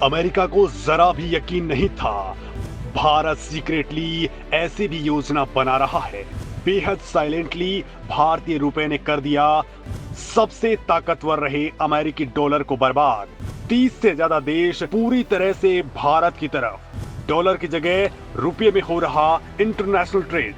America को जरा भी यकीन नहीं था। भारत सीक्रेटली ऐसी भी योजना बना रहा है। बेहद साइलेंटली भारतीय रुपए ने कर दिया सबसे ताकतवर रहे अमेरिकी डॉलर को बर्बाद। 30 से ज्यादा देश पूरी तरह से भारत की तरफ। डॉलर की जगह रुपये में हो रहा इंटरनेशनल ट्रेड।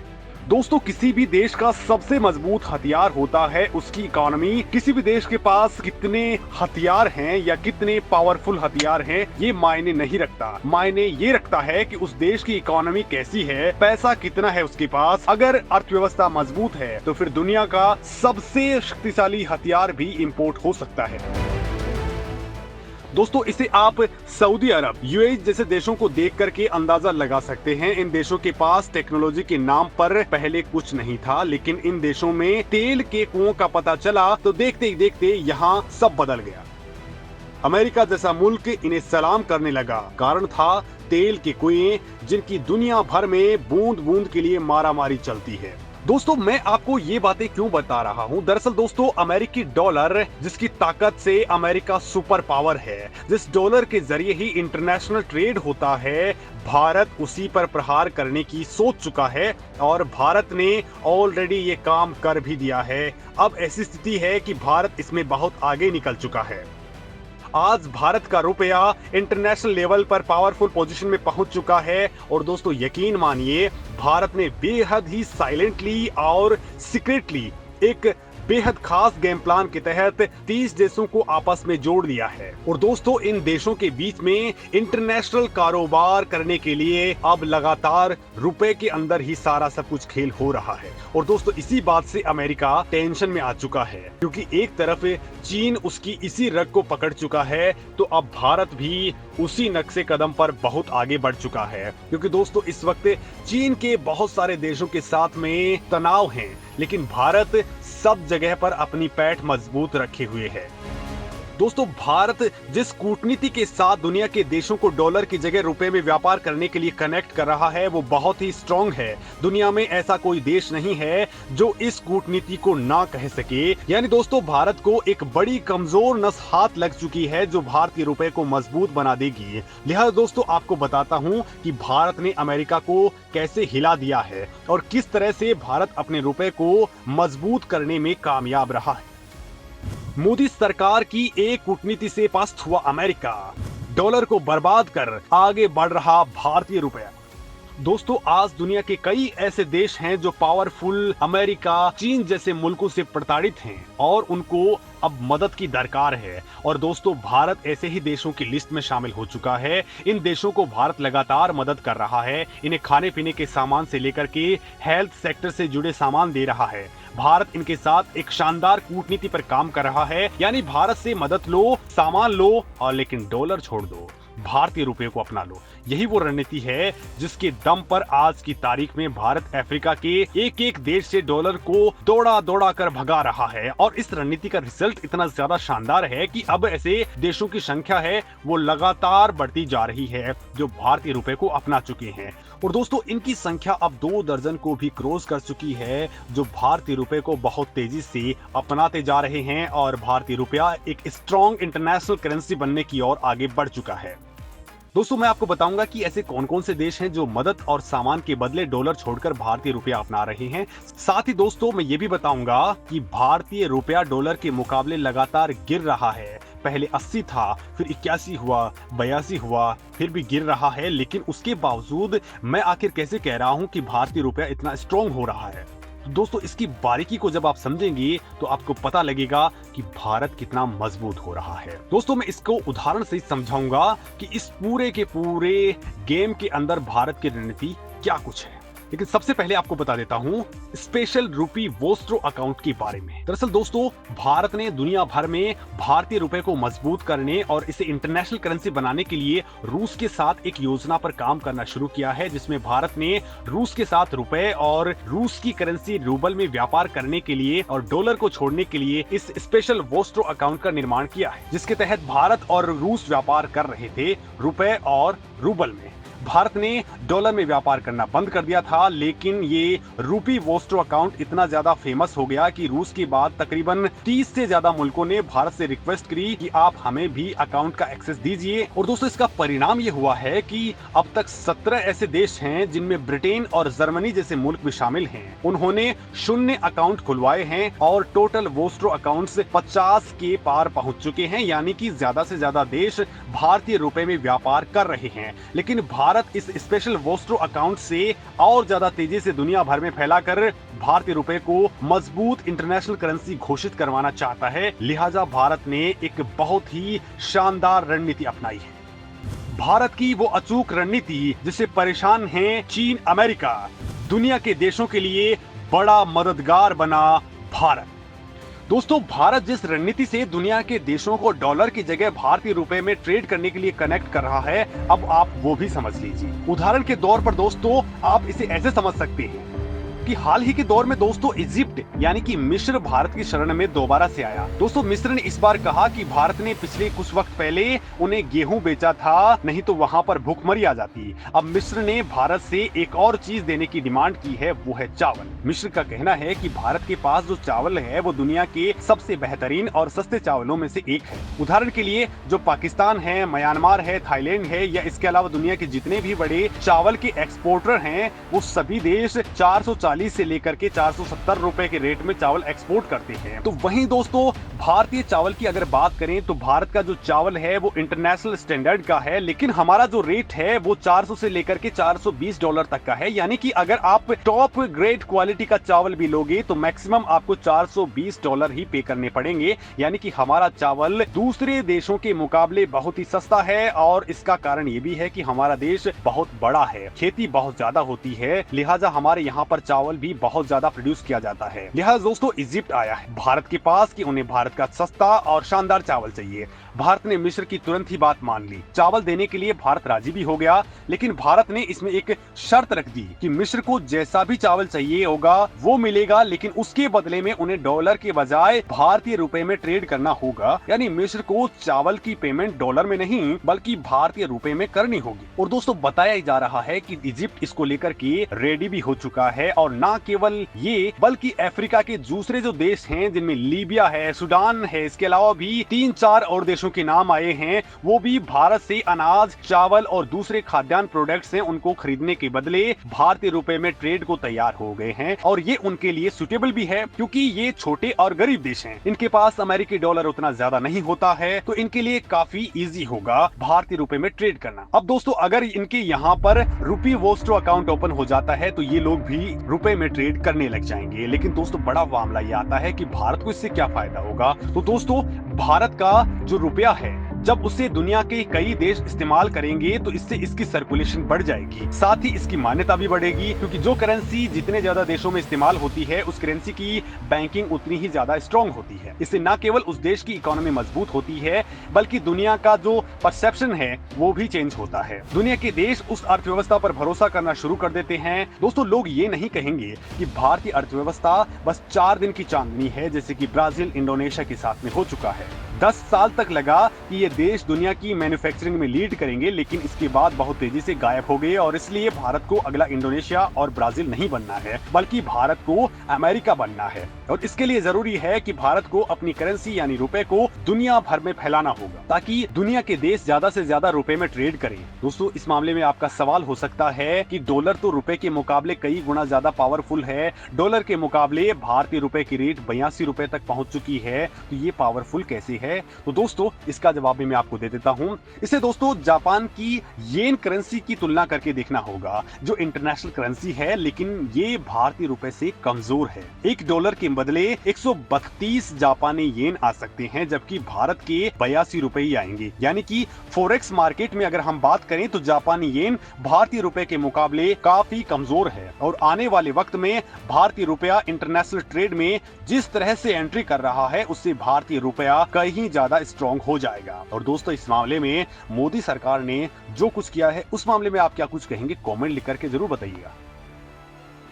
दोस्तों, किसी भी देश का सबसे मजबूत हथियार होता है उसकी इकोनॉमी। किसी भी देश के पास कितने हथियार हैं या कितने पावरफुल हथियार हैं ये मायने नहीं रखता। मायने ये रखता है कि उस देश की इकोनॉमी कैसी है, पैसा कितना है उसके पास। अगर अर्थव्यवस्था मजबूत है तो फिर दुनिया का सबसे शक्तिशाली हथियार भी इंपोर्ट हो सकता है। दोस्तों, इसे आप सऊदी अरब, यूएई जैसे देशों को देख करके अंदाजा लगा सकते हैं। इन देशों के पास टेक्नोलॉजी के नाम पर पहले कुछ नहीं था, लेकिन इन देशों में तेल के कुओं का पता चला तो देखते ही देखते यहाँ सब बदल गया। अमेरिका जैसा मुल्क इन्हें सलाम करने लगा। कारण था तेल के कुएं जिनकी दुनिया भर में बूंद बूंद के लिए मारामारी चलती है। दोस्तों, मैं आपको ये बातें क्यों बता रहा हूँ? दरअसल दोस्तों, अमेरिकी डॉलर जिसकी ताकत से अमेरिका सुपर पावर है, जिस डॉलर के जरिए ही इंटरनेशनल ट्रेड होता है, भारत उसी पर प्रहार करने की सोच चुका है और भारत ने ऑलरेडी ये काम कर भी दिया है। अब ऐसी स्थिति है कि भारत इसमें बहुत आगे निकल चुका है। आज भारत का रुपया इंटरनेशनल लेवल पर पावरफुल पोजीशन में पहुंच चुका है और दोस्तों यकीन मानिए, भारत ने बेहद ही साइलेंटली और सीक्रेटली एक बेहद खास गेम प्लान के तहत 30 देशों को आपस में जोड़ दिया है। और दोस्तों, इन देशों के बीच में इंटरनेशनल कारोबार करने के लिए अब लगातार रुपए के अंदर ही सारा सब कुछ खेल हो रहा है। और दोस्तों, इसी बात से अमेरिका टेंशन में आ चुका है, क्योंकि एक तरफ चीन उसकी इसी रग को पकड़ चुका है, तो अब भारत भी उसी नक्शे कदम पर बहुत आगे बढ़ चुका है। क्योंकि दोस्तों, इस वक्त चीन के बहुत सारे देशों के साथ में तनाव है, लेकिन भारत सब जगह पर अपनी पैठ मजबूत रखे हुए है। दोस्तों, भारत जिस कूटनीति के साथ दुनिया के देशों को डॉलर की जगह रुपए में व्यापार करने के लिए कनेक्ट कर रहा है, वो बहुत ही स्ट्रांग है। दुनिया में ऐसा कोई देश नहीं है जो इस कूटनीति को ना कह सके। यानी दोस्तों, भारत को एक बड़ी कमजोर नस हाथ लग चुकी है जो भारतीय रुपए को मजबूत बना देगी। लिहाजा दोस्तों, आपको बताता हूं कि भारत ने अमेरिका को कैसे हिला दिया है और किस तरह से भारत अपने रुपए को मजबूत करने में कामयाब रहा है। मोदी सरकार की एक कूटनीति से पस्त हुआ अमेरिका डॉलर को बर्बाद कर आगे बढ़ रहा भारतीय रुपया। दोस्तों, आज दुनिया के कई ऐसे देश हैं जो पावरफुल अमेरिका, चीन जैसे मुल्कों से प्रताड़ित हैं और उनको अब मदद की दरकार है। और दोस्तों, भारत ऐसे ही देशों की लिस्ट में शामिल हो चुका है। इन देशों को भारत लगातार मदद कर रहा है। इन्हें खाने पीने के सामान से लेकर के हेल्थ सेक्टर से जुड़े सामान दे रहा है। भारत इनके साथ एक शानदार कूटनीति पर काम कर रहा है। यानी भारत से मदद लो, सामान लो, और लेकिन डॉलर छोड़ दो, भारतीय रुपए को अपना लो। यही वो रणनीति है जिसके दम पर आज की तारीख में भारत अफ्रीका के एक एक देश से डॉलर को दौड़ा दौड़ा कर भगा रहा है। और इस रणनीति का रिजल्ट इतना ज्यादा शानदार है कि अब ऐसे देशों की संख्या है वो लगातार बढ़ती जा रही है जो भारतीय रुपए को अपना चुके हैं। और दोस्तों, इनकी संख्या अब 2 दर्जन को भी क्रॉस कर चुकी है जो भारतीय रुपए को बहुत तेजी से अपनाते जा रहे हैं और भारतीय रुपया एक स्ट्रॉन्ग इंटरनेशनल करेंसी बनने की ओर आगे बढ़ चुका है। दोस्तों, मैं आपको बताऊंगा कि ऐसे कौन कौन से देश हैं जो मदद और सामान के बदले डॉलर छोड़कर भारतीय रुपया अपना रहे हैं। साथ ही दोस्तों, मैं ये भी बताऊंगा कि भारतीय रुपया डॉलर के मुकाबले लगातार गिर रहा है। पहले 80 था, फिर 81 हुआ, 82 हुआ, फिर भी गिर रहा है। लेकिन उसके बावजूद मैं आखिर कैसे कह रहा हूं कि भारतीय रुपया इतना स्ट्रांग हो रहा है? दोस्तों, इसकी बारीकी को जब आप समझेंगे तो आपको पता लगेगा कि भारत कितना मजबूत हो रहा है। दोस्तों, मैं इसको उदाहरण से समझाऊंगा कि इस पूरे के पूरे गेम के अंदर भारत की रणनीति क्या कुछ है। लेकिन सबसे पहले आपको बता देता हूं स्पेशल रूपी वोस्ट्रो अकाउंट के बारे में। दरअसल दोस्तों, भारत ने दुनिया भर में भारतीय रुपए को मजबूत करने और इसे इंटरनेशनल करेंसी बनाने के लिए रूस के साथ एक योजना पर काम करना शुरू किया है, जिसमें भारत ने रूस के साथ रुपए और रूस की करेंसी रूबल में व्यापार करने के लिए और डॉलर को छोड़ने के लिए इस स्पेशल वोस्ट्रो अकाउंट का निर्माण किया है, जिसके तहत भारत और रूस व्यापार कर रहे थे रुपए और रूबल में। भारत ने डॉलर में व्यापार करना बंद कर दिया था, लेकिन ये रूपी वोस्ट्रो अकाउंट इतना ज्यादा फेमस हो गया कि रूस के बाद तकरीबन 30 से ज्यादा मुल्कों ने भारत से रिक्वेस्ट करी कि आप हमें भी अकाउंट का एक्सेस दीजिए। और दोस्तों इसका परिणाम ये हुआ है कि अब तक 17 ऐसे देश हैं जिनमें ब्रिटेन और जर्मनी जैसे मुल्क भी शामिल हैं। उन्होंने शून्य अकाउंट खुलवाए हैं और टोटल वोस्ट्रो अकाउंट्स 50 के पार पहुंच चुके हैं, यानी कि ज्यादा से ज्यादा देश भारतीय रुपए में व्यापार कर रहे हैं। लेकिन भारत इस स्पेशल वोस्ट्रो अकाउंट से और ज्यादा तेजी से दुनिया भर में फैलाकर भारतीय रुपए को मजबूत इंटरनेशनल करेंसी घोषित करवाना चाहता है। लिहाजा भारत ने एक बहुत ही शानदार रणनीति अपनाई है। भारत की वो अचूक रणनीति जिससे परेशान है चीन, अमेरिका, दुनिया के देशों के लिए बड़ा मददगार बना भारत। दोस्तों भारत जिस रणनीति से दुनिया के देशों को डॉलर की जगह भारतीय रुपए में ट्रेड करने के लिए कनेक्ट कर रहा है, अब आप वो भी समझ लीजिए। उदाहरण के तौर पर दोस्तों आप इसे ऐसे समझ सकते हैं कि हाल ही के दौर में दोस्तों इजिप्ट यानी कि मिस्र भारत की शरण में दोबारा से आया। दोस्तों मिस्र ने इस बार कहा कि भारत ने पिछले कुछ वक्त पहले उन्हें गेहूं बेचा था, नहीं तो वहां पर भूखमरी आ जाती। अब मिस्र ने भारत से एक और चीज देने की डिमांड की है, वो है चावल। मिस्र का कहना है कि भारत के पास जो चावल है वो दुनिया के सबसे बेहतरीन और सस्ते चावलों में से एक है। उदाहरण के लिए जो पाकिस्तान है, म्यांमार है, थाईलैंड है या इसके अलावा दुनिया के जितने भी बड़े चावल के एक्सपोर्टर हैं, वो सभी देश 440 से लेकर के 470 रुपए के रेट में चावल एक्सपोर्ट करते हैं। तो वहीं दोस्तों भारतीय चावल की अगर बात करें तो भारत का जो चावल है वो इंटरनेशनल स्टैंडर्ड का है, लेकिन हमारा जो रेट है वो 400 से लेकर के 420 डॉलर तक का है। यानी कि अगर आप टॉप ग्रेड क्वालिटी का चावल भी लोगे तो मैक्सिमम आपको 420 डॉलर ही पे करने पड़ेंगे। यानी कि हमारा चावल दूसरे देशों के मुकाबले बहुत ही सस्ता है और इसका कारण ये भी है कि हमारा देश बहुत बड़ा है, खेती बहुत ज्यादा होती है, लिहाजा हमारे यहाँ पर चावल भी बहुत ज्यादा प्रोड्यूस किया जाता है। लिहाजा दोस्तों इजिप्ट आया है भारत के पास कि उन्हें भारत का सस्ता और शानदार चावल चाहिए। भारत ने मिस्र की तुरंत ही बात मान ली, चावल देने के लिए भारत राजी भी हो गया, लेकिन भारत ने इसमें एक शर्त रख दी कि मिस्र को जैसा भी चावल चाहिए होगा वो मिलेगा, लेकिन उसके बदले में उन्हें डॉलर के बजाय भारतीय रुपए में ट्रेड करना होगा। यानी मिस्र को चावल की पेमेंट डॉलर में नहीं बल्कि भारतीय रुपए में करनी होगी। और दोस्तों बताया जा रहा है कि इजिप्ट इसको लेकर के रेडी भी हो चुका है, और ना केवल ये बल्कि अफ्रीका के दूसरे जो देश हैं जिनमें लीबिया है, सूडान है, इसके अलावा भी 3-4 और देशों के नाम आए हैं, वो भी भारत से अनाज, चावल और दूसरे खाद्यान्न प्रोडक्ट्स हैं उनको खरीदने के बदले भारतीय रुपए में ट्रेड को तैयार हो गए हैं। और ये उनके लिए सुटेबल भी है क्योंकि ये छोटे और गरीब देश हैं, इनके पास अमेरिकी डॉलर उतना ज्यादा नहीं होता है, तो इनके लिए काफी इजी होगा भारतीय रुपए में ट्रेड करना। अब दोस्तों अगर इनके यहाँ पर रूपी वोस्ट्रो अकाउंट ओपन हो जाता है तो ये लोग भी रुपए में ट्रेड करने लग जाएंगे। लेकिन दोस्तों बड़ा मामला ये आता है कि भारत को इससे क्या फायदा होगा। तो दोस्तों भारत का जो रुपया है जब उसे दुनिया के कई देश इस्तेमाल करेंगे तो इससे इसकी सर्कुलेशन बढ़ जाएगी, साथ ही इसकी मान्यता भी बढ़ेगी, क्योंकि जो करेंसी जितने ज्यादा देशों में इस्तेमाल होती है उस करेंसी की बैंकिंग उतनी ही ज्यादा स्ट्रांग होती है। इससे न केवल उस देश की इकोनॉमी मजबूत होती है बल्कि दुनिया का जो परसेप्शन है वो भी चेंज होता है। दुनिया के देश उस अर्थव्यवस्था पर भरोसा करना शुरू कर देते हैं। दोस्तों लोग ये नहीं कहेंगे कि भारतीय अर्थव्यवस्था बस 4 दिन की चांदनी है जैसे कि ब्राजील, इंडोनेशिया के साथ में हो चुका है। 10 साल तक लगा कि ये देश दुनिया की मैन्युफैक्चरिंग में लीड करेंगे, लेकिन इसके बाद बहुत तेजी से गायब हो गए। और इसलिए भारत को अगला इंडोनेशिया और ब्राजील नहीं बनना है बल्कि भारत को अमेरिका बनना है। और इसके लिए जरूरी है कि भारत को अपनी करेंसी यानी रुपए को दुनिया भर में फैलाना होगा ताकि दुनिया के देश ज्यादा से ज्यादा रुपए में ट्रेड करें। दोस्तों इस मामले में आपका सवाल हो सकता है कि डॉलर तो रुपए के मुकाबले कई गुना ज्यादा पावरफुल है, डॉलर के मुकाबले भारतीय रुपए की रेट 82 रुपए तक पहुंच चुकी है, तो ये पावरफुल कैसे है? तो दोस्तों इसका जवाब भी मैं आपको दे देता हूं। इसे दोस्तों जापान की येन करेंसी की तुलना करके देखना होगा जो इंटरनेशनल करेंसी है, लेकिन ये भारतीय रुपए से कमजोर है। $1 के बदले 132 जापानी येन आ सकते हैं, जबकि भारत के 82 रुपए ही आएंगे। यानी कि फॉरेक्स मार्केट में अगर हम बात करें तो जापानी येन भारतीय रुपए के मुकाबले काफी कमजोर है। और आने वाले वक्त में भारतीय रुपया इंटरनेशनल ट्रेड में जिस तरह से एंट्री कर रहा है उससे भारतीय रुपया कहीं ज्यादा स्ट्रॉन्ग हो जाएगा। और दोस्तों इस मामले में मोदी सरकार ने जो कुछ किया है उस मामले में आप क्या कुछ कहेंगे? कमेंट लिख करके जरूर बताइएगा।